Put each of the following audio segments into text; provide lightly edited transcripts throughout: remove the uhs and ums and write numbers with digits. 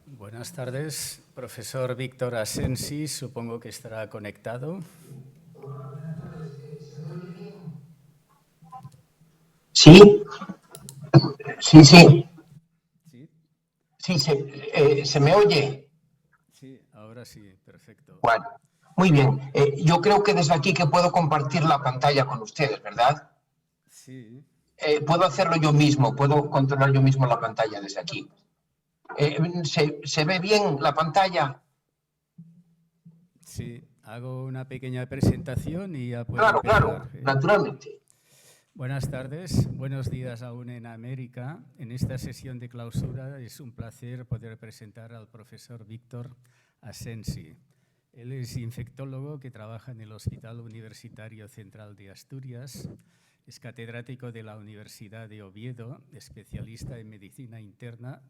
Buenas tardes, profesor Víctor Asensi, supongo que estará conectado. Sí, sí, sí, ¿Sí? sí, se me oye. Sí, ahora sí, perfecto. Bueno, muy bien. Yo creo que desde aquí que puedo compartir la pantalla con ustedes, ¿verdad? Sí, Puedo hacerlo yo mismo, puedo controlar yo mismo la pantalla desde aquí. ¿Se ve bien la pantalla? sí, hago una pequeña presentación y ya puedo Claro, empezar. claro, naturalmente. Buenas tardes, buenos días aún en América. En esta sesión de clausura es un placer poder presentar al profesor Víctor Asensi. Él es infectólogo que trabaja en el Hospital Universitario Central de Asturias. Es catedrático de la Universidad de Oviedo, especialista en medicina interna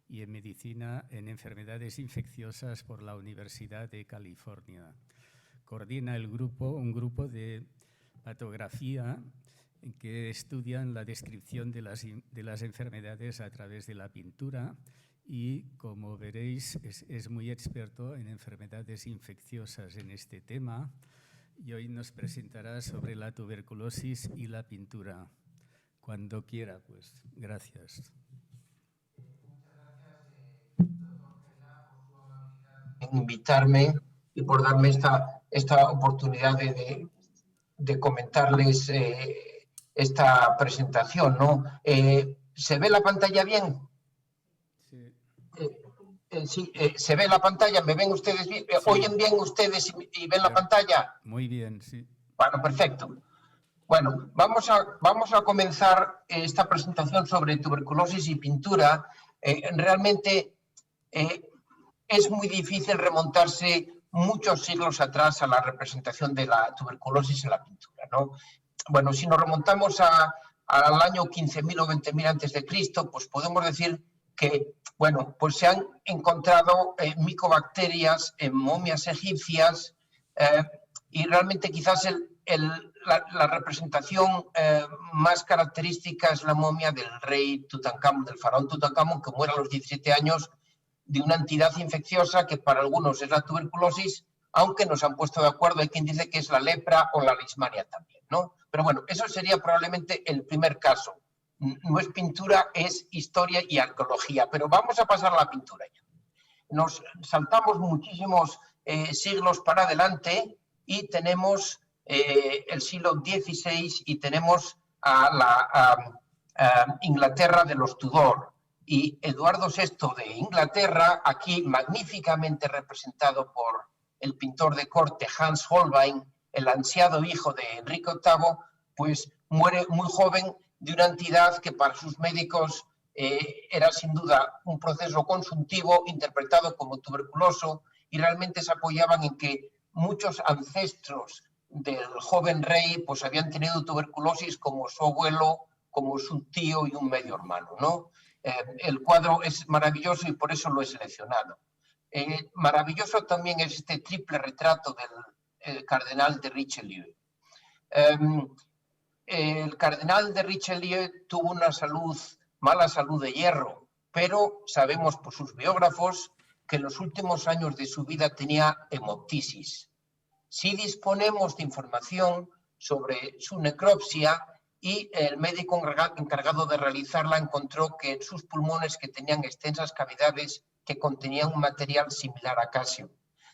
y en medicina en enfermedades infecciosas por la Universidad de California. Coordina un grupo de patografía en que estudian la descripción de las enfermedades a través de la pintura y, como veréis, es muy experto en enfermedades infecciosas en este tema y hoy nos presentará sobre la tuberculosis y la pintura. Cuando quiera, pues. Gracias. Invitarme y por darme esta oportunidad de comentarles esta presentación, ¿no? ¿Se ve la pantalla bien? Sí. Sí, ¿se ve la pantalla? ¿Me ven ustedes bien? Sí. ¿Oyen bien ustedes y ven la pantalla? Muy bien, sí. Bueno, perfecto. Bueno, vamos a comenzar esta presentación sobre tuberculosis y pintura. Realmente es muy difícil remontarse muchos siglos atrás a la representación de la tuberculosis en la pintura, ¿no? Bueno, si nos remontamos al año 15.000 o 20.000 antes de Cristo, pues podemos decir que, bueno, pues se han encontrado micobacterias en momias egipcias y realmente quizás la representación más característica es la momia del rey Tutankamón, del faraón Tutankamón, que muere a los 17 años de una entidad infecciosa que para algunos es la tuberculosis, aunque nos han puesto de acuerdo, hay quien dice que es la lepra o la leishmania también, ¿no? Pero bueno, eso sería probablemente el primer caso. No es pintura, es historia y arqueología, pero vamos a pasar a la pintura ya. Nos saltamos muchísimos siglos para adelante y tenemos el siglo XVI y tenemos a Inglaterra de los Tudor. Y Eduardo VI de Inglaterra, aquí magníficamente representado por el pintor de corte Hans Holbein, el ansiado hijo de Enrique VIII, pues muere muy joven de una entidad que para sus médicos era sin duda un proceso consuntivo interpretado como tuberculoso y realmente se apoyaban en que muchos ancestros del joven rey pues habían tenido tuberculosis como su abuelo, como su tío y un medio hermano, ¿no? El cuadro es maravilloso y por eso lo he seleccionado. Maravilloso también es este triple retrato del cardenal de Richelieu. El cardenal de Richelieu tuvo una mala salud de hierro, pero sabemos por sus biógrafos que en los últimos años de su vida tenía hemoptisis. Sí disponemos de información sobre su necropsia y el médico encargado de realizarla encontró que en sus pulmones que tenían extensas cavidades que contenían un material similar a calcio.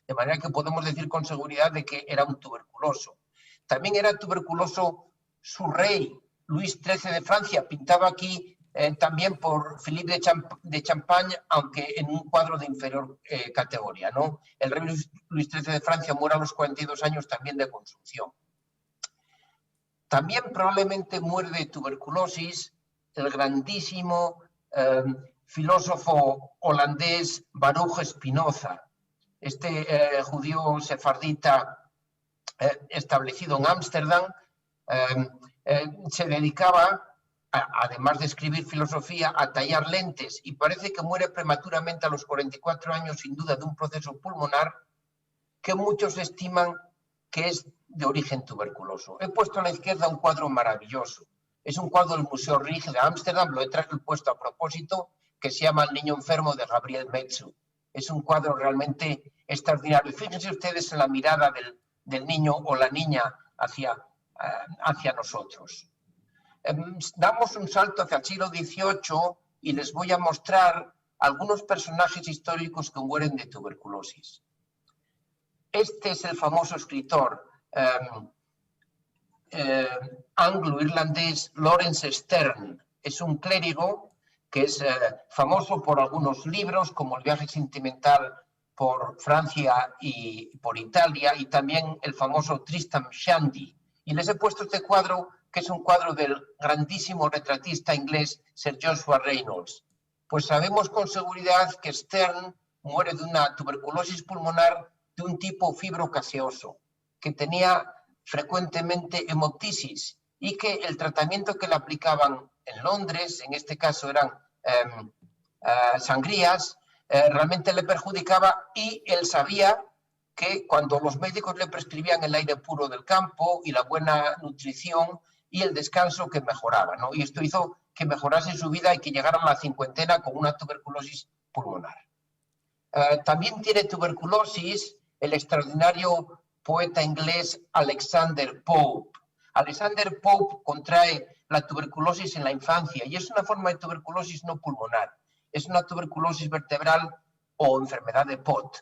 De manera que podemos decir con seguridad de que era un tuberculoso. También era tuberculoso su rey, Luis XIII de Francia, pintaba aquí también por Philippe de Champagne, aunque en un cuadro de inferior categoría, ¿no? El rey Luis XIII de Francia muere a los 42 años también de consunción. También probablemente muere de tuberculosis el grandísimo filósofo holandés Baruch Spinoza, este judío sefardita establecido en Ámsterdam, se dedicaba, además de escribir filosofía, a tallar lentes y parece que muere prematuramente a los 44 años, sin duda de un proceso pulmonar que muchos estiman que es de origen tuberculoso. He puesto a la izquierda un cuadro maravilloso. Es un cuadro del Museo Rijks de Ámsterdam, lo he puesto a propósito, que se llama El niño enfermo de Gabriel Metsu. Es un cuadro realmente extraordinario. Fíjense ustedes en la mirada del niño o la niña hacia nosotros. Damos un salto hacia el siglo XVIII y les voy a mostrar algunos personajes históricos que mueren de tuberculosis. Este es el famoso escritor anglo-irlandés Laurence Sterne. Es un clérigo que es famoso por algunos libros, como El viaje sentimental por Francia y por Italia, y también el famoso Tristram Shandy. Y les he puesto este cuadro, que es un cuadro del grandísimo retratista inglés Sir Joshua Reynolds. Pues sabemos con seguridad que Sterne muere de una tuberculosis pulmonar de un tipo fibrocaseoso, que tenía frecuentemente hemoptisis y que el tratamiento que le aplicaban en Londres, en este caso eran sangrías, realmente le perjudicaba, y él sabía que cuando los médicos le prescribían el aire puro del campo y la buena nutrición y el descanso, que mejoraba, ¿no? Y esto hizo que mejorase su vida y que llegara a la cincuentena con una tuberculosis pulmonar. También tiene tuberculosis el extraordinario poeta inglés Alexander Pope. Alexander Pope contrae la tuberculosis en la infancia y es una forma de tuberculosis no pulmonar. Es una tuberculosis vertebral o enfermedad de Pott.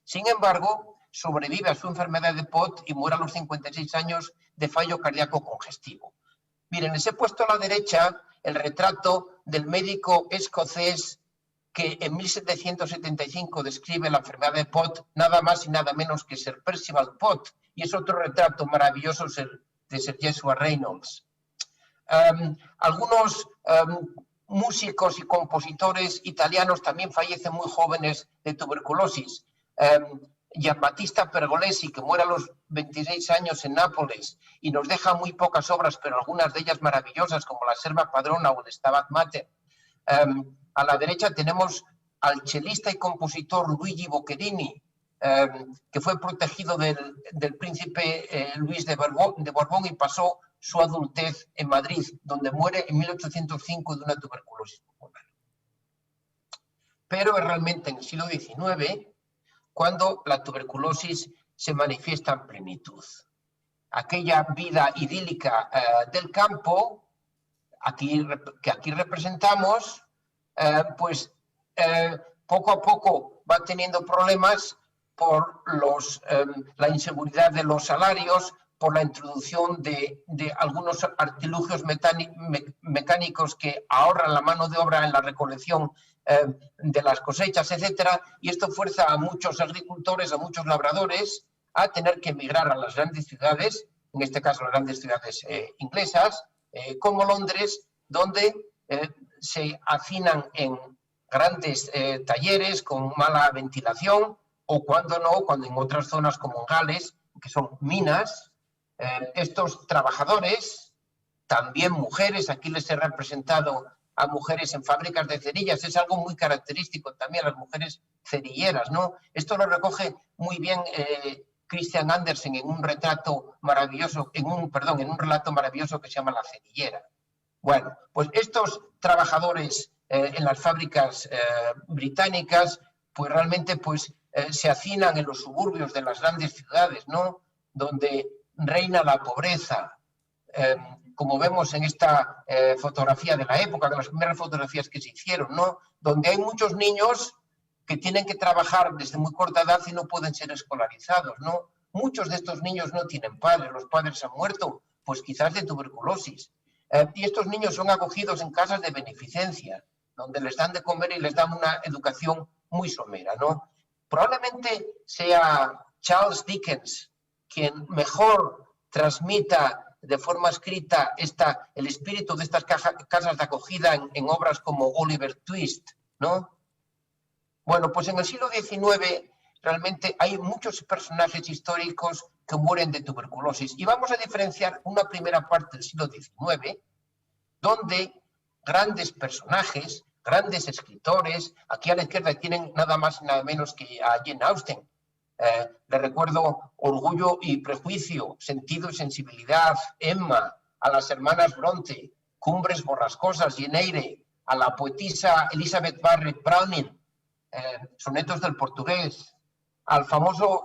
Sin embargo, sobrevive a su enfermedad de Pott y muere a los 56 años de fallo cardíaco congestivo. Miren, les he puesto a la derecha el retrato del médico escocés que en 1775 describe la enfermedad de Pott, nada más y nada menos que Sir Percival Pott, y es otro retrato maravilloso de Sir Joshua Reynolds. Algunos músicos y compositores italianos también fallecen muy jóvenes de tuberculosis. Giambattista Pergolesi, que muere a los 26 años en Nápoles y nos deja muy pocas obras, pero algunas de ellas maravillosas, como la Serva Padrona o el Stabat Mater. A la derecha tenemos al chelista y compositor Luigi Boccherini, que fue protegido del príncipe Luis de Borbón y pasó su adultez en Madrid, donde muere en 1805 de una tuberculosis pulmonar. Pero es realmente en el siglo XIX cuando la tuberculosis se manifiesta en plenitud. Aquella vida idílica del campo, que aquí representamos, poco a poco va teniendo problemas por la inseguridad de los salarios, por la introducción de algunos artilugios mecánicos que ahorran la mano de obra en la recolección de las cosechas, etcétera, y esto fuerza a muchos agricultores, a muchos labradores, a tener que emigrar a las grandes ciudades, en este caso las grandes ciudades inglesas, como Londres, donde se hacinan en grandes talleres con mala ventilación, o cuando en otras zonas como Gales, que son minas, estos trabajadores, también mujeres, aquí les he representado a mujeres en fábricas de cerillas, es algo muy característico también, las mujeres cerilleras, ¿no? Esto lo recoge muy bien Christian Andersen en un retrato maravilloso, en un relato maravilloso que se llama La cerillera. Bueno, pues estos trabajadores en las fábricas británicas, pues realmente se hacinan en los suburbios de las grandes ciudades, ¿no? Donde reina la pobreza, como vemos en esta fotografía de la época, de las primeras fotografías que se hicieron, ¿no? Donde hay muchos niños que tienen que trabajar desde muy corta edad y no pueden ser escolarizados, ¿no? Muchos de estos niños no tienen padres, los padres han muerto, pues quizás de tuberculosis. Y estos niños son acogidos en casas de beneficencia, donde les dan de comer y les dan una educación muy somera, ¿no? Probablemente sea Charles Dickens quien mejor transmita de forma escrita el espíritu de estas casas de acogida en obras como Oliver Twist, ¿no? Bueno, pues en el siglo XIX realmente hay muchos personajes históricos que mueren de tuberculosis. Y vamos a diferenciar una primera parte del siglo XIX, donde grandes personajes, grandes escritores, aquí a la izquierda tienen nada más y nada menos que a Jane Austen. Le recuerdo Orgullo y Prejuicio, Sentido y Sensibilidad, Emma, a las hermanas Bronte, Cumbres Borrascosas, Jane Eyre, a la poetisa Elizabeth Barrett Browning, sonetos del portugués, al famoso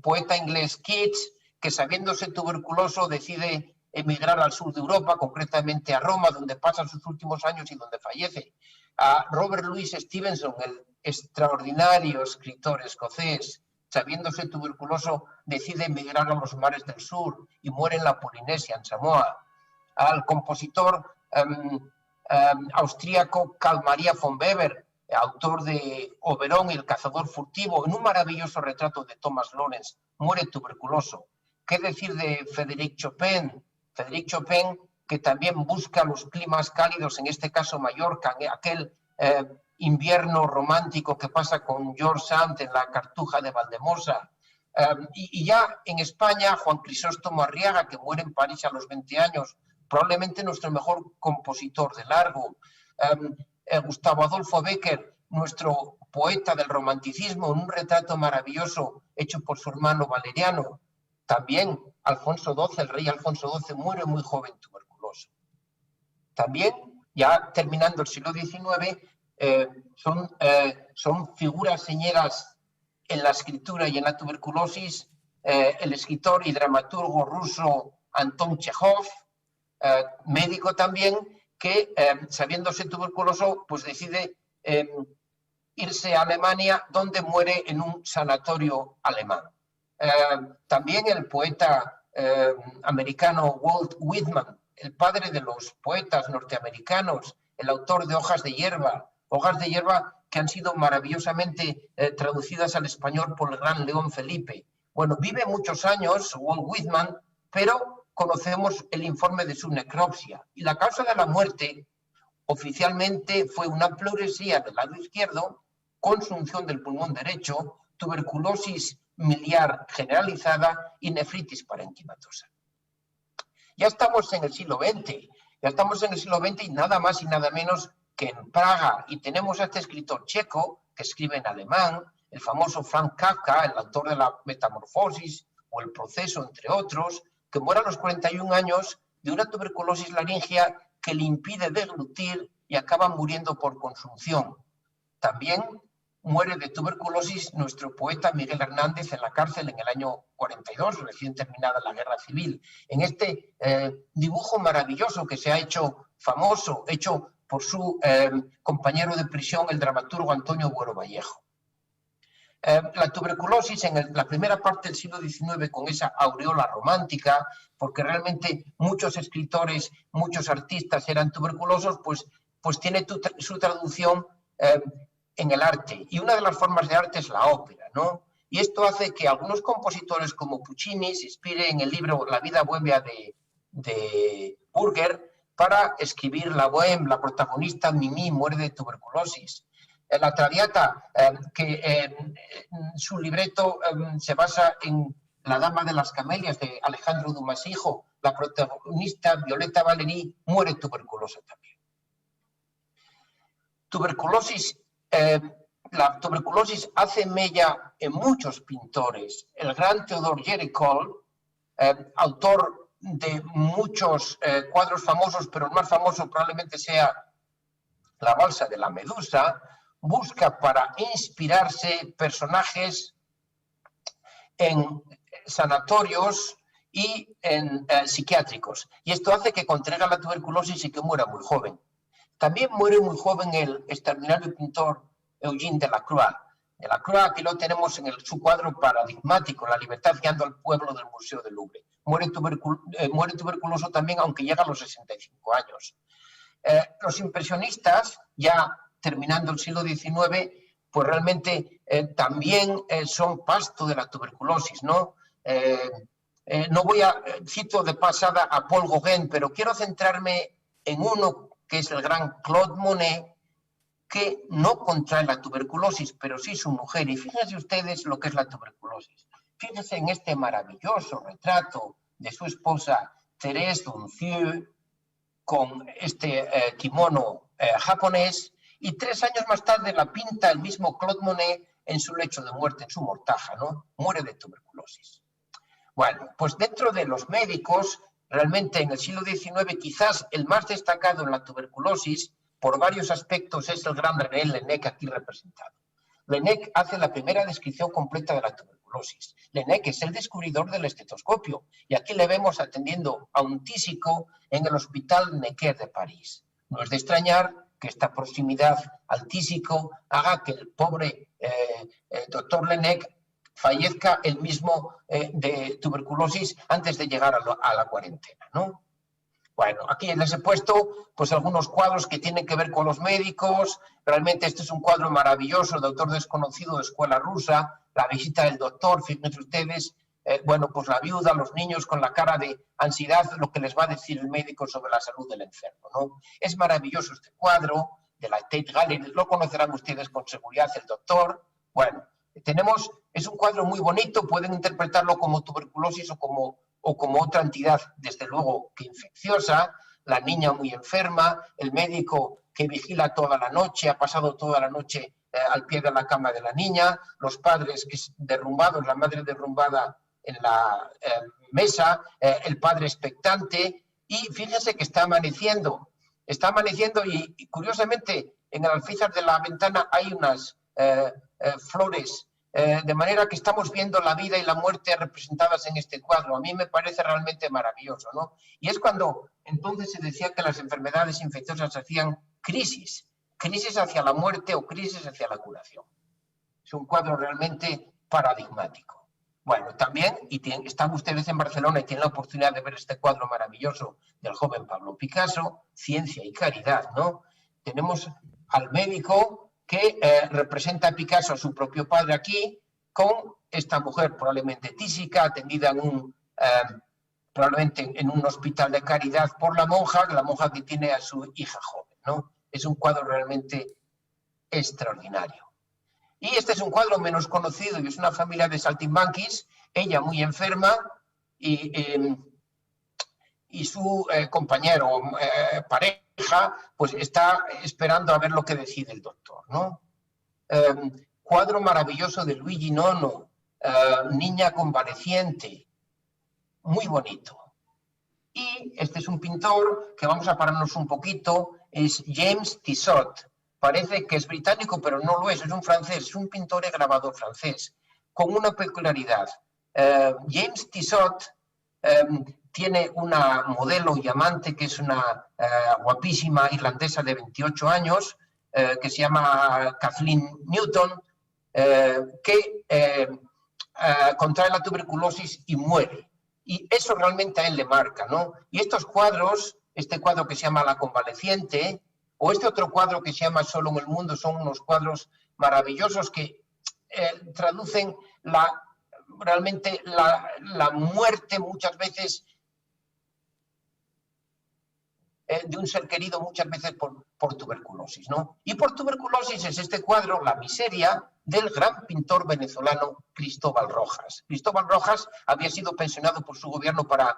poeta inglés Keats, que sabiéndose tuberculoso decide emigrar al sur de Europa, concretamente a Roma, donde pasa sus últimos años y donde fallece. A Robert Louis Stevenson, el extraordinario escritor escocés, sabiéndose tuberculoso, decide emigrar a los mares del sur y muere en la Polinesia, en Samoa. Al compositor austríaco Carl Maria von Weber, autor de Oberon y el cazador furtivo, en un maravilloso retrato de Thomas Lawrence, muere tuberculoso. ¿Qué decir de Frédéric Chopin? Frédéric Chopin, que también busca los climas cálidos, en este caso Mallorca, aquel invierno romántico que pasa con George Sand en la Cartuja de Valdemosa. Y ya en España, Juan Crisóstomo Arriaga, que muere en París a los 20 años, probablemente nuestro mejor compositor de largo. Gustavo Adolfo Bécquer, nuestro poeta del romanticismo, en un retrato maravilloso hecho por su hermano Valeriano. También Alfonso XII, el rey Alfonso XII, muere muy joven tuberculoso. También, ya terminando el siglo XIX, son figuras señeras en la escritura y en la tuberculosis el escritor y dramaturgo ruso Anton Chejov, médico también, que sabiéndose tuberculoso, pues decide irse a Alemania, donde muere en un sanatorio alemán. También el poeta americano Walt Whitman, el padre de los poetas norteamericanos, el autor de Hojas de hierba que han sido maravillosamente traducidas al español por el gran León Felipe. Bueno, vive muchos años Walt Whitman, pero conocemos el informe de su necropsia. Y la causa de la muerte oficialmente fue una pleuresía del lado izquierdo, consunción del pulmón derecho, tuberculosis miliar generalizada y nefritis parenquimatosa. Ya estamos en el siglo XX, y nada más y nada menos que en Praga, y tenemos a este escritor checo que escribe en alemán, el famoso Franz Kafka, el autor de La Metamorfosis o El Proceso, entre otros, que muere a los 41 años de una tuberculosis laringea que le impide deglutir y acaba muriendo por consunción. También muere de tuberculosis nuestro poeta Miguel Hernández en la cárcel en el año 42, recién terminada la Guerra Civil, en este dibujo maravilloso que se ha hecho famoso, hecho por su compañero de prisión, el dramaturgo Antonio Buero Vallejo. La tuberculosis en la primera parte del siglo XIX, con esa aureola romántica, porque realmente muchos escritores, muchos artistas eran tuberculosos, pues tiene su traducción en el arte. Y una de las formas de arte es la ópera, ¿no? Y esto hace que algunos compositores como Puccini se inspiren en el libro La vida bohemia de Burger para escribir La Bohème. La protagonista Mimi muere de tuberculosis. La Traviata, su libreto se basa en La dama de las camelias de Alejandro Dumas Hijo. La protagonista Violeta Valery muere tuberculosa también. La tuberculosis hace mella en muchos pintores. El gran Theodore Géricault, autor de muchos cuadros famosos, pero el más famoso probablemente sea La balsa de la Medusa, busca para inspirarse personajes en sanatorios y en psiquiátricos. Y esto hace que contraiga la tuberculosis y que muera muy joven. También muere muy joven el extraordinario pintor Eugène Delacroix. Delacroix, aquí lo tenemos en su cuadro paradigmático, La libertad guiando al pueblo, del Museo del Louvre. Muere tuberculoso también, aunque llega a los 65 años. Los impresionistas, ya terminando el siglo XIX, pues realmente también son pasto de la tuberculosis, ¿no? Cito de pasada a Paul Gauguin, pero quiero centrarme en uno que es el gran Claude Monet, que no contrae la tuberculosis, pero sí su mujer. Y fíjense ustedes lo que es la tuberculosis. Fíjense en este maravilloso retrato de su esposa Thérèse Duncieux, con este kimono japonés, y 3 años más tarde la pinta el mismo Claude Monet en su lecho de muerte, en su mortaja, ¿no? Muere de tuberculosis. Bueno, pues dentro de los médicos, realmente en el siglo XIX, quizás el más destacado en la tuberculosis por varios aspectos es el gran René Laennec aquí representado. Laennec hace la primera descripción completa de la tuberculosis. Laennec es el descubridor del estetoscopio y aquí le vemos atendiendo a un tísico en el Hospital Necker de París. No es de extrañar que esta proximidad al tísico haga que el pobre doctor Laennec fallezca él mismo de tuberculosis antes de llegar a la cuarentena, ¿no? Bueno, aquí les he puesto pues algunos cuadros que tienen que ver con los médicos. Realmente este es un cuadro maravilloso, el doctor desconocido de escuela rusa, la visita del doctor, fíjense ustedes, bueno, pues la viuda, los niños con la cara de ansiedad, lo que les va a decir el médico sobre la salud del enfermo, ¿no? Es maravilloso este cuadro de la Tate Gallery, lo conocerán ustedes con seguridad, el doctor. Bueno, es un cuadro muy bonito, pueden interpretarlo como tuberculosis o como otra entidad, desde luego, que infecciosa, la niña muy enferma, el médico que vigila toda la noche, ha pasado toda la noche al pie de la cama de la niña, los padres derrumbados, la madre derrumbada en la mesa, el padre expectante, y fíjense que está amaneciendo y curiosamente en el alféizar de la ventana hay unas flores, de manera que estamos viendo la vida y la muerte representadas en este cuadro. A mí me parece realmente maravilloso, ¿no? Y es cuando entonces se decía que las enfermedades infecciosas hacían crisis hacia la muerte o crisis hacia la curación. Es un cuadro realmente paradigmático. Bueno, también, están ustedes en Barcelona y tienen la oportunidad de ver este cuadro maravilloso del joven Pablo Picasso, Ciencia y Caridad, ¿no? Tenemos al médico que representa a Picasso, a su propio padre aquí, con esta mujer probablemente tísica, atendida probablemente en un hospital de caridad por la monja que tiene a su hija joven, ¿no? Es un cuadro realmente extraordinario. Y este es un cuadro menos conocido y es una familia de saltimbanquis, ella muy enferma y su compañero, pareja, pues está esperando a ver lo que decide el doctor, ¿no? Cuadro maravilloso de Luigi Nono, niña convaleciente, muy bonito. Y este es un pintor que vamos a pararnos un poquito, es James Tissot. Parece que es británico, pero no lo es un francés, es un pintor y grabador francés, con una peculiaridad. James Tissot tiene una modelo y amante que es una guapísima irlandesa de 28 años, que se llama Kathleen Newton, que contrae la tuberculosis y muere. Y eso realmente a él le marca, ¿no? Y estos cuadros, este cuadro que se llama La convaleciente, o este otro cuadro que se llama Solo en el mundo, son unos cuadros maravillosos que traducen realmente la muerte muchas veces de un ser querido, muchas veces por tuberculosis, ¿no? Y por tuberculosis es este cuadro, La miseria, del gran pintor venezolano Cristóbal Rojas. Cristóbal Rojas había sido pensionado por su gobierno para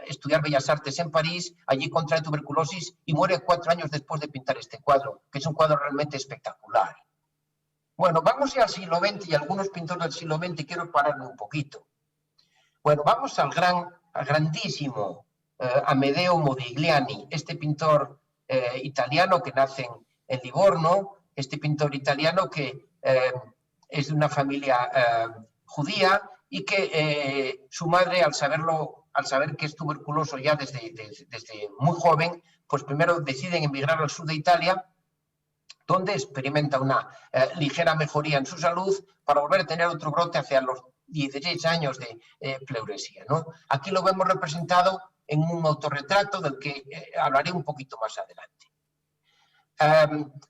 estudiar Bellas Artes en París, allí contrae tuberculosis y muere 4 años después de pintar este cuadro, que es un cuadro realmente espectacular. Bueno, vamos ya al siglo XX y algunos pintores del siglo XX, quiero pararme un poquito. Bueno, vamos al grandísimo Amedeo Modigliani, este pintor italiano que nace en Livorno, este pintor italiano que es de una familia judía y que su madre, al saber que es tuberculoso ya desde muy joven, pues primero deciden emigrar al sur de Italia, donde experimenta una ligera mejoría en su salud para volver a tener otro brote hacia los 16 años de pleuresía, ¿no? Aquí lo vemos representado en un autorretrato del que hablaré un poquito más adelante.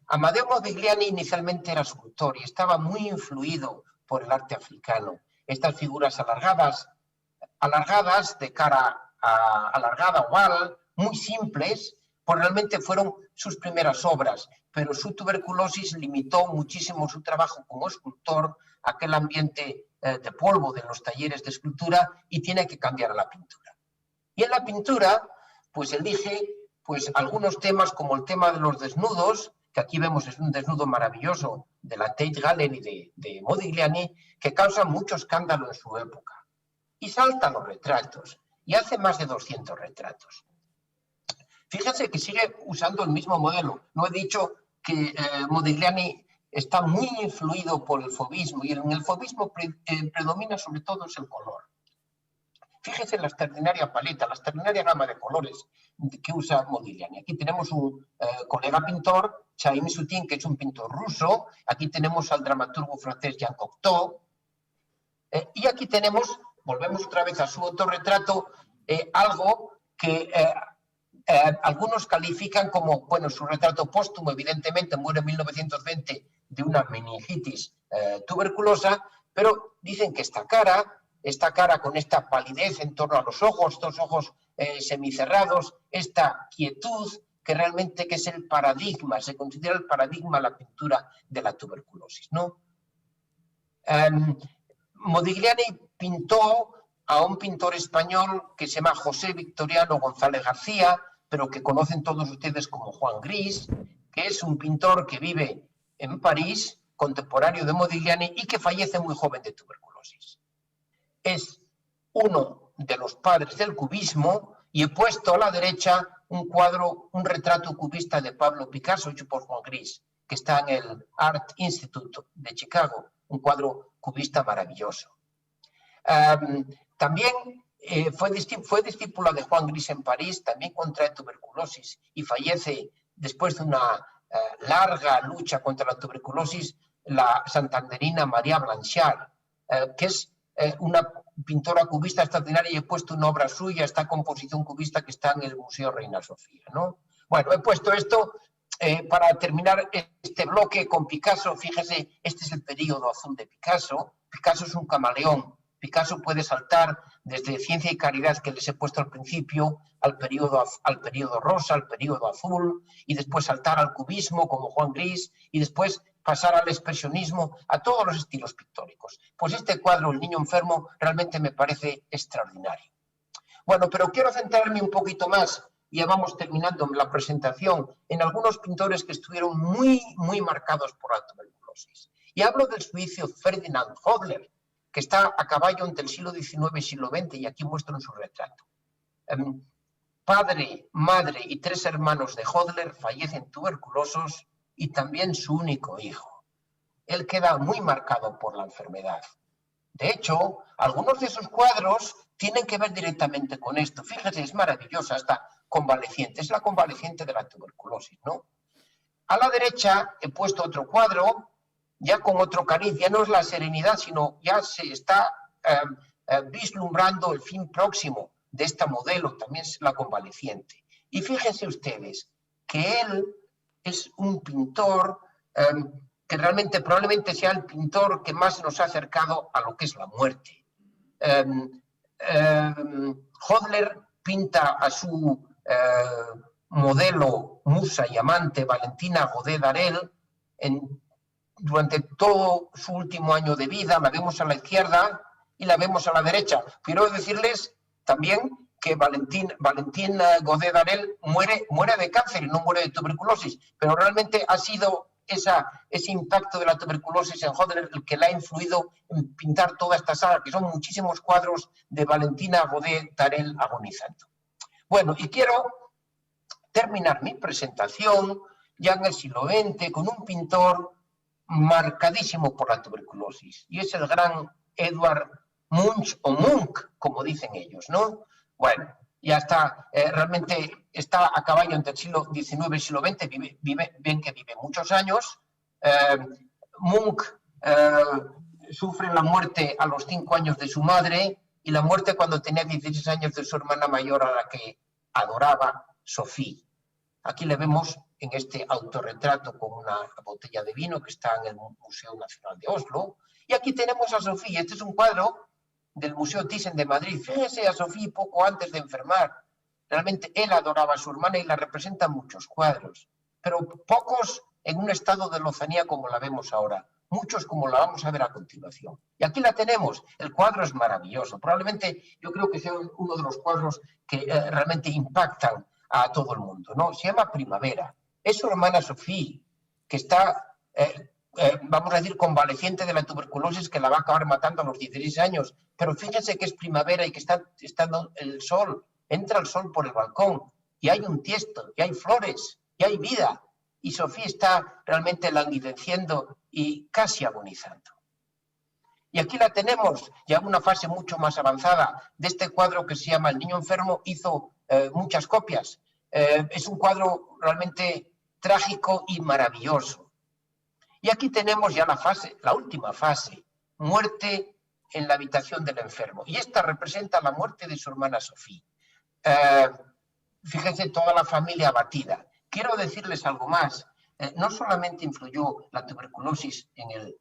Amedeo Modigliani inicialmente era escultor y estaba muy influido por el arte africano. Estas figuras alargadas de cara alargada, oval, muy simples, pues realmente fueron sus primeras obras, pero su tuberculosis limitó muchísimo su trabajo como escultor, aquel ambiente de polvo de los talleres de escultura, y tiene que cambiar a la pintura. Y en la pintura, pues elige algunos temas como el tema de los desnudos, que aquí vemos es un desnudo maravilloso de la Tate Gallery de Modigliani, que causa mucho escándalo en su época. Y salta los retratos, y hace más de 200 retratos. Fíjense que sigue usando el mismo modelo. No he dicho que Modigliani está muy influido por el fauvismo, y en el fauvismo predomina sobre todo es el color. Fíjense en la extraordinaria paleta, la extraordinaria gama de colores que usa Modigliani. Aquí tenemos un colega pintor, Chaim Soutine, que es un pintor ruso. Aquí tenemos al dramaturgo francés Jean Cocteau. Y aquí tenemos, volvemos otra vez a su autorretrato, algo que algunos califican como, bueno, su retrato póstumo, evidentemente muere en 1920 de una meningitis tuberculosa, pero dicen que esta cara con esta palidez en torno a los ojos, estos ojos semicerrados, esta quietud, que realmente que es el paradigma, se considera el paradigma la pintura de la tuberculosis, ¿no? Modigliani pintó a un pintor español que se llama José Victoriano González García, pero que conocen todos ustedes como Juan Gris, que es un pintor que vive en París, contemporáneo de Modigliani, y que fallece muy joven de tuberculosis. Es uno de los padres del cubismo, y he puesto a la derecha un cuadro, un retrato cubista de Pablo Picasso hecho por Juan Gris, que está en el Art Institute de Chicago, un cuadro cubista maravilloso. También fue discípula de Juan Gris en París, también contrae tuberculosis y fallece después de una larga lucha contra la tuberculosis, la santanderina María Blanchard, que es una pintora cubista extraordinaria, y he puesto una obra suya, esta composición cubista que está en el Museo Reina Sofía, ¿no? Bueno, he puesto esto para terminar este bloque con Picasso. Fíjese, este es el período azul de Picasso. Picasso es un camaleón. Picasso puede saltar desde Ciencia y Caridad, que les he puesto al principio, al periodo rosa, al periodo azul, y después saltar al cubismo como Juan Gris, y después pasar al expresionismo, a todos los estilos pictóricos. Pues este cuadro, El niño enfermo, realmente me parece extraordinario. Bueno, pero quiero centrarme un poquito más, y ya vamos terminando la presentación, en algunos pintores que estuvieron muy marcados por la tuberculosis. Y hablo del suizo Ferdinand Hodler, que está a caballo entre el siglo XIX y siglo XX, y aquí muestro en su retrato. Padre, madre y 3 hermanos de Hodler fallecen tuberculosos, y también su único hijo. Él queda muy marcado por la enfermedad. De hecho, algunos de sus cuadros tienen que ver directamente con esto. Fíjese, es maravillosa esta convaleciente, es la convaleciente de la tuberculosis, ¿no? A la derecha he puesto otro cuadro, ya con otro cariz, ya no es la serenidad, sino ya se está vislumbrando el fin próximo de esta modelo, también es la convaleciente. Y fíjense ustedes que él es un pintor que realmente probablemente sea el pintor que más nos ha acercado a lo que es la muerte. Hodler pinta a su modelo, musa y amante, Valentina Godet d'Arel, durante todo su último año de vida. La vemos a la izquierda y la vemos a la derecha. Quiero decirles también que Valentín Godet d'Arel muere de cáncer y no muere de tuberculosis, pero realmente ha sido ese impacto de la tuberculosis en Hodler el que le ha influido en pintar toda esta saga, que son muchísimos cuadros de Valentina Godet d'Arel agonizando. Bueno, y quiero terminar mi presentación ya en el siglo XX con un pintor marcadísimo por la tuberculosis, y es el gran Edvard Munch, o Munch, como dicen ellos, ¿no? Bueno, ya está, realmente está a caballo entre el siglo XIX y el siglo XX, ven que vive muchos años. Munch sufre la muerte a los 5 años de su madre, y la muerte cuando tenía 16 años de su hermana mayor, a la que adoraba, Sophie. Aquí le vemos en este autorretrato con una botella de vino que está en el Museo Nacional de Oslo. Y aquí tenemos a Sophie. Este es un cuadro del Museo Thyssen de Madrid. Fíjese a Sophie poco antes de enfermar. Realmente él adoraba a su hermana y la representa en muchos cuadros, pero pocos en un estado de lozanía como la vemos ahora. Muchos como la vamos a ver a continuación. Y aquí la tenemos. El cuadro es maravilloso. Probablemente yo creo que sea uno de los cuadros que realmente impactan a todo el mundo, ¿no? Se llama Primavera. Es su hermana Sophie, que está, vamos a decir, convaleciente de la tuberculosis, que la va a acabar matando a los 16 años. Pero fíjense que es primavera y que está dando el sol. Entra el sol por el balcón. y hay un tiesto, y hay flores, y hay vida. Y Sofía está realmente languideciendo y casi agonizando. Y aquí la tenemos, ya en una fase mucho más avanzada de este cuadro que se llama El niño enfermo. Hizo muchas copias. Es un cuadro realmente trágico y maravilloso. Y aquí tenemos ya la última fase, muerte en la habitación del enfermo. Y esta representa la muerte de su hermana Sofía. Fíjense, toda la familia abatida. Quiero decirles algo más. No solamente influyó la tuberculosis en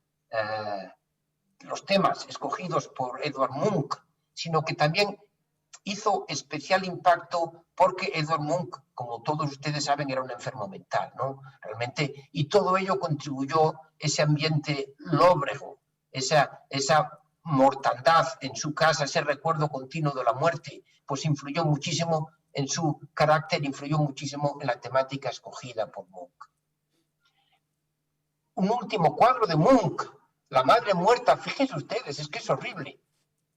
los temas escogidos por Edvard Munch, sino que también hizo especial impacto porque Edvard Munch, como todos ustedes saben, era un enfermo mental, ¿no? Realmente, y todo ello contribuyó, ese ambiente lóbrego, esa mortandad en su casa, ese recuerdo continuo de la muerte, pues influyó muchísimo en su carácter, influyó muchísimo en la temática escogida por Munch. Un último cuadro de Munch, la madre muerta. Fíjense ustedes, es que es horrible.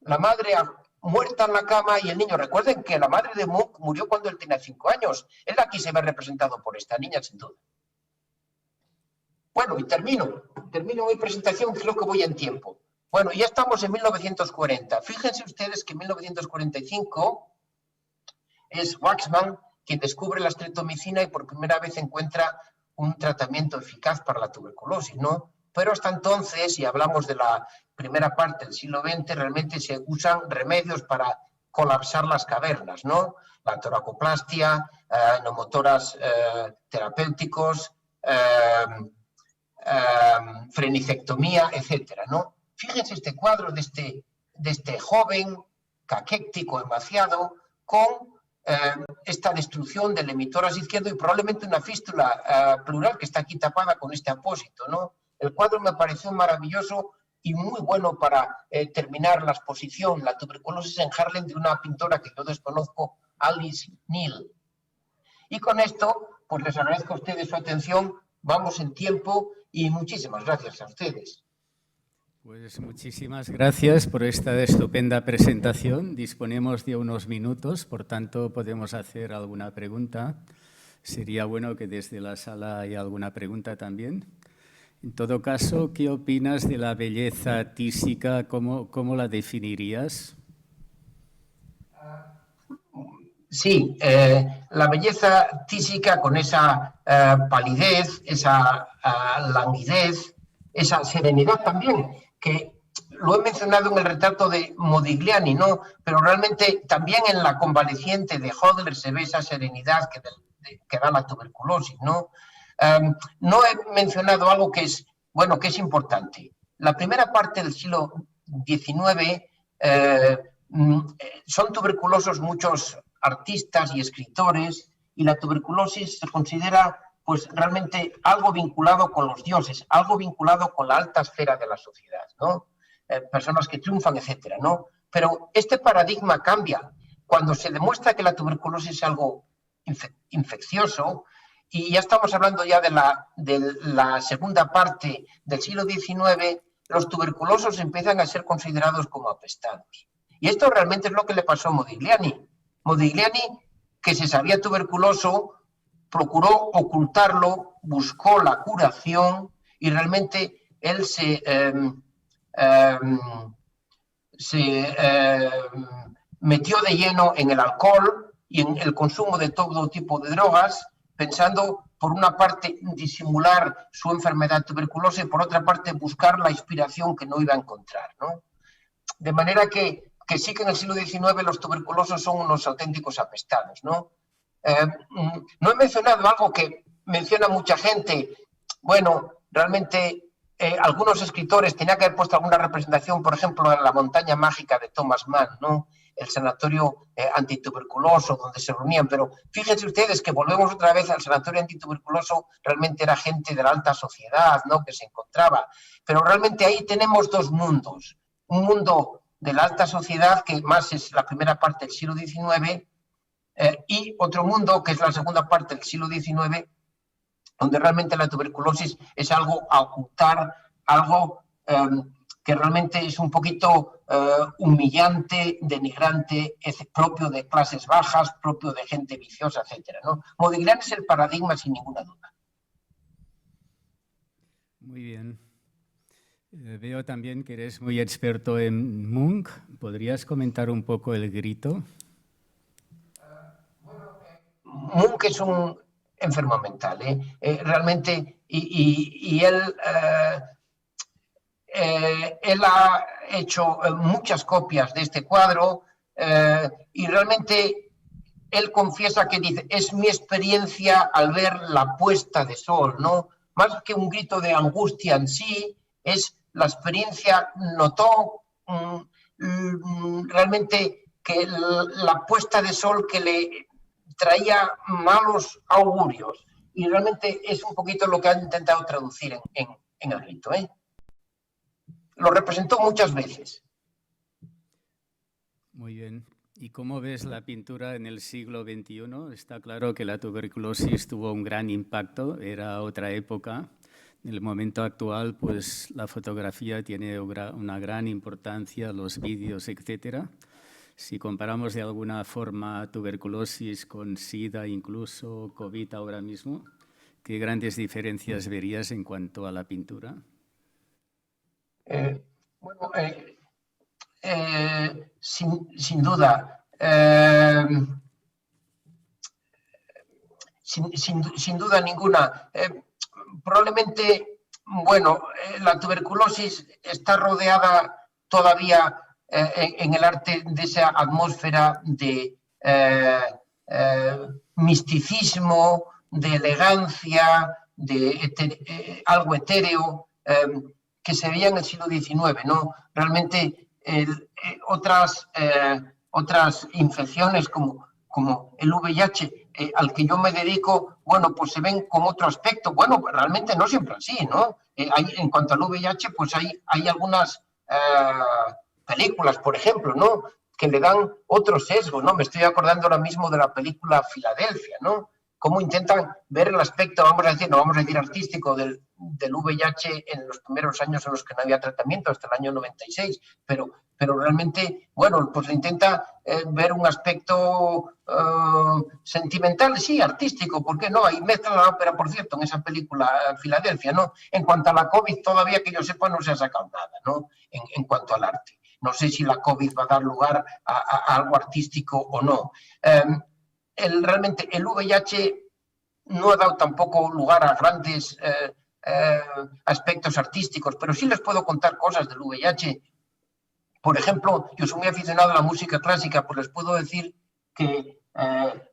La madre muerta en la cama y el niño. Recuerden que la madre de Munch murió cuando él tenía 5 años. Él aquí se ve representado por esta niña, sin duda. Bueno, y termino mi presentación, creo que voy en tiempo. Bueno, ya estamos en 1940. Fíjense ustedes que en 1945 es Waxman quien descubre la streptomicina y por primera vez encuentra un tratamiento eficaz para la tuberculosis, ¿no? Pero hasta entonces, y hablamos de la primera parte del siglo XX, realmente se usan remedios para colapsar las cavernas, ¿no? La toracoplastia, neumotoras terapéuticos, frenicectomía, etcétera, ¿no? Fíjense este cuadro de este joven caquéctico, emaciado, con esta destrucción del emitoras izquierdo y probablemente una fístula pleural que está aquí tapada con este apósito, ¿no? El cuadro me pareció maravilloso y muy bueno para terminar la exposición, la tuberculosis en Harlem, de una pintora que yo desconozco, Alice Neal. Y con esto, pues les agradezco a ustedes su atención, vamos en tiempo y muchísimas gracias a ustedes. Pues muchísimas gracias por esta estupenda presentación. Disponemos de unos minutos, por tanto podemos hacer alguna pregunta. Sería bueno que desde la sala haya alguna pregunta también. En todo caso, ¿qué opinas de la belleza tísica? ¿Cómo la definirías? Sí, la belleza tísica con esa palidez, esa languidez, esa serenidad también, que lo he mencionado en el retrato de Modigliani, ¿no? Pero realmente también en la convaleciente de Hodler se ve esa serenidad que da la tuberculosis, ¿no? No he mencionado algo que es, bueno, que es importante. La primera parte del siglo XIX son tuberculosos muchos artistas y escritores, y la tuberculosis se considera pues realmente algo vinculado con los dioses, algo vinculado con la alta esfera de la sociedad, ¿no? Personas que triunfan, etcétera, ¿no? Pero este paradigma cambia cuando se demuestra que la tuberculosis es algo infeccioso, y ya estamos hablando ya de la segunda parte del siglo XIX. Los tuberculosos empiezan a ser considerados como apestados. Y esto realmente es lo que le pasó a Modigliani. Modigliani, que se sabía tuberculoso, procuró ocultarlo, buscó la curación y realmente él se metió de lleno en el alcohol y en el consumo de todo tipo de drogas, pensando, por una parte, disimular su enfermedad tuberculosa y, por otra parte, buscar la inspiración que no iba a encontrar, ¿no? De manera que sí que en el siglo XIX los tuberculosos son unos auténticos apestados, ¿no? No he mencionado algo que menciona mucha gente. Bueno, realmente algunos escritores tenían que haber puesto alguna representación, por ejemplo, en La montaña mágica de Thomas Mann, ¿no? El sanatorio antituberculoso donde se reunían, pero fíjense ustedes que volvemos otra vez al sanatorio antituberculoso, realmente era gente de la alta sociedad, ¿no?, que se encontraba, pero realmente ahí tenemos dos mundos, un mundo de la alta sociedad, que más es la primera parte del siglo XIX, y otro mundo, que es la segunda parte del siglo XIX, donde realmente la tuberculosis es algo a ocultar, algo que realmente es un poquito humillante, denigrante, es propio de clases bajas, propio de gente viciosa, etc., ¿no? Modigliani es el paradigma sin ninguna duda. Muy bien. Veo también que eres muy experto en Munch. ¿Podrías comentar un poco El Grito? Munch es un enfermo mental, realmente, y él ha hecho muchas copias de este cuadro y realmente él confiesa que dice, es mi experiencia al ver la puesta de sol, ¿no? Más que un grito de angustia en sí, es la experiencia, notó realmente que la puesta de sol que le traía malos augurios. Y realmente es un poquito lo que han intentado traducir en el grito, ¿eh? Lo representó muchas veces. Muy bien. ¿Y cómo ves la pintura en el siglo XXI? Está claro que la tuberculosis tuvo un gran impacto, era otra época. En el momento actual, pues la fotografía tiene una gran importancia, los vídeos, etcétera. Si comparamos de alguna forma tuberculosis con SIDA, incluso COVID ahora mismo, ¿qué grandes diferencias verías en cuanto a la pintura? Bueno, sin duda, sin duda ninguna. Probablemente, bueno, la tuberculosis está rodeada todavía en el arte de esa atmósfera de misticismo, de elegancia, de algo etéreo, que se veía en el siglo XIX, ¿no? Realmente otras infecciones como el VIH, al que yo me dedico, bueno, pues se ven con otro aspecto. Bueno, realmente no siempre así, ¿no? En cuanto al VIH, pues hay algunas películas, por ejemplo, ¿no?, que le dan otro sesgo, ¿no? Me estoy acordando ahora mismo de la película Filadelfia, ¿no? Cómo intentan ver el aspecto, no vamos a decir artístico del VIH en los primeros años en los que no había tratamiento, hasta el año 96, pero realmente, bueno, pues intenta ver un aspecto sentimental, sí, artístico, ¿por qué no? Ahí mezcla la ópera, por cierto, en esa película Filadelfia, ¿no? En cuanto a la COVID, todavía que yo sepa no se ha sacado nada, ¿no? En cuanto al arte. No sé si la COVID va a dar lugar a algo artístico o no. Realmente el VIH no ha dado tampoco lugar a grandes aspectos artísticos, pero sí les puedo contar cosas del VIH. Por ejemplo, yo soy muy aficionado a la música clásica, pues les puedo decir que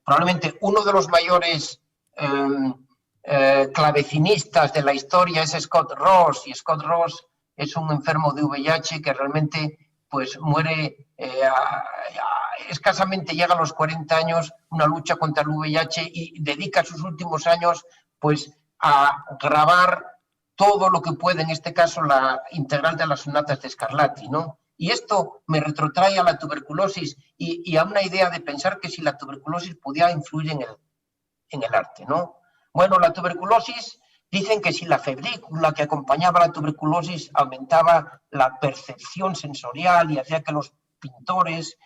probablemente uno de los mayores clavecinistas de la historia es Scott Ross, y Scott Ross es un enfermo de VIH que realmente pues muere escasamente, llega a los 40 años, una lucha contra el VIH, y dedica sus últimos años pues a grabar todo lo que puede, en este caso la integral de las sonatas de Scarlatti, ¿no? Y esto me retrotrae a la tuberculosis y a una idea de pensar que si la tuberculosis podía influir en el arte, ¿no? Bueno, la tuberculosis, dicen que si la febrícula que acompañaba la tuberculosis aumentaba la percepción sensorial y hacía que los pintores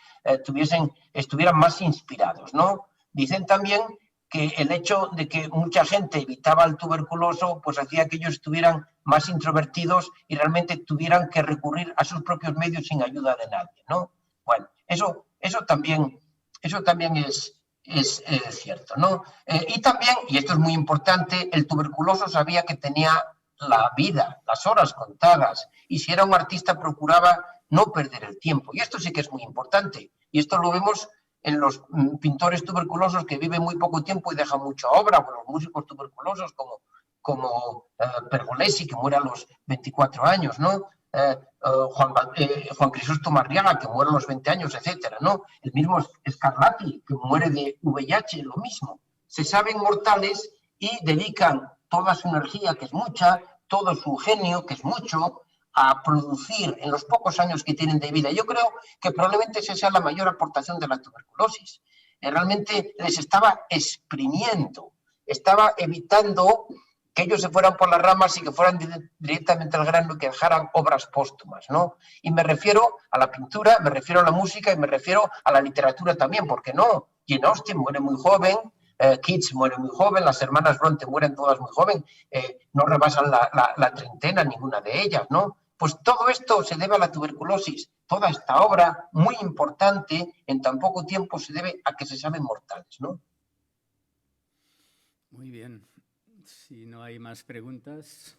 estuvieran más inspirados, ¿no? Dicen también que el hecho de que mucha gente evitaba al tuberculoso, pues hacía que ellos estuvieran más introvertidos y realmente tuvieran que recurrir a sus propios medios sin ayuda de nadie, ¿no? Bueno, eso también es cierto, ¿no? Y también, y esto es muy importante, el tuberculoso sabía que tenía la vida, las horas contadas, y si era un artista procuraba no perder el tiempo. Y esto sí que es muy importante. Y esto lo vemos en los pintores tuberculosos que viven muy poco tiempo y dejan mucha obra, o los músicos tuberculosos como Pergolesi, que muere a los 24 años, ¿no? Juan Crisóstomo Arriaga, que muere a los 20 años, etcétera, ¿no? El mismo Scarlatti, que muere de VIH, lo mismo. Se saben mortales y dedican toda su energía, que es mucha, todo su genio, que es mucho, a producir en los pocos años que tienen de vida. Yo creo que probablemente esa sea la mayor aportación de la tuberculosis. Realmente les estaba exprimiendo, estaba evitando que ellos se fueran por las ramas y que fueran directamente al grano y que dejaran obras póstumas, ¿no? Y me refiero a la pintura, me refiero a la música y me refiero a la literatura también, porque no, Jane Austen muere muy joven, Keats muere muy joven, las hermanas Bronte mueren todas muy joven, no rebasan la treintena ninguna de ellas, ¿no? Pues todo esto se debe a la tuberculosis. Toda esta obra, muy importante, en tan poco tiempo se debe a que se saben mortales, ¿no? Muy bien. Si no hay más preguntas,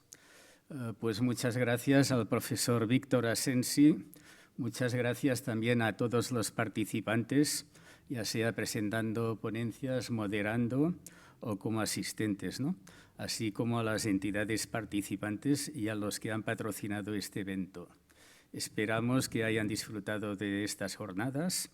pues muchas gracias al profesor Víctor Asensi. Muchas gracias también a todos los participantes, ya sea presentando ponencias, moderando o como asistentes, ¿no? Así como a las entidades participantes y a los que han patrocinado este evento. Esperamos que hayan disfrutado de estas jornadas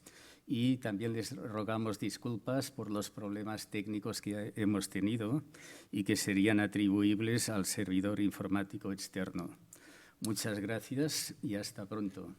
y también les rogamos disculpas por los problemas técnicos que hemos tenido y que serían atribuibles al servidor informático externo. Muchas gracias y hasta pronto.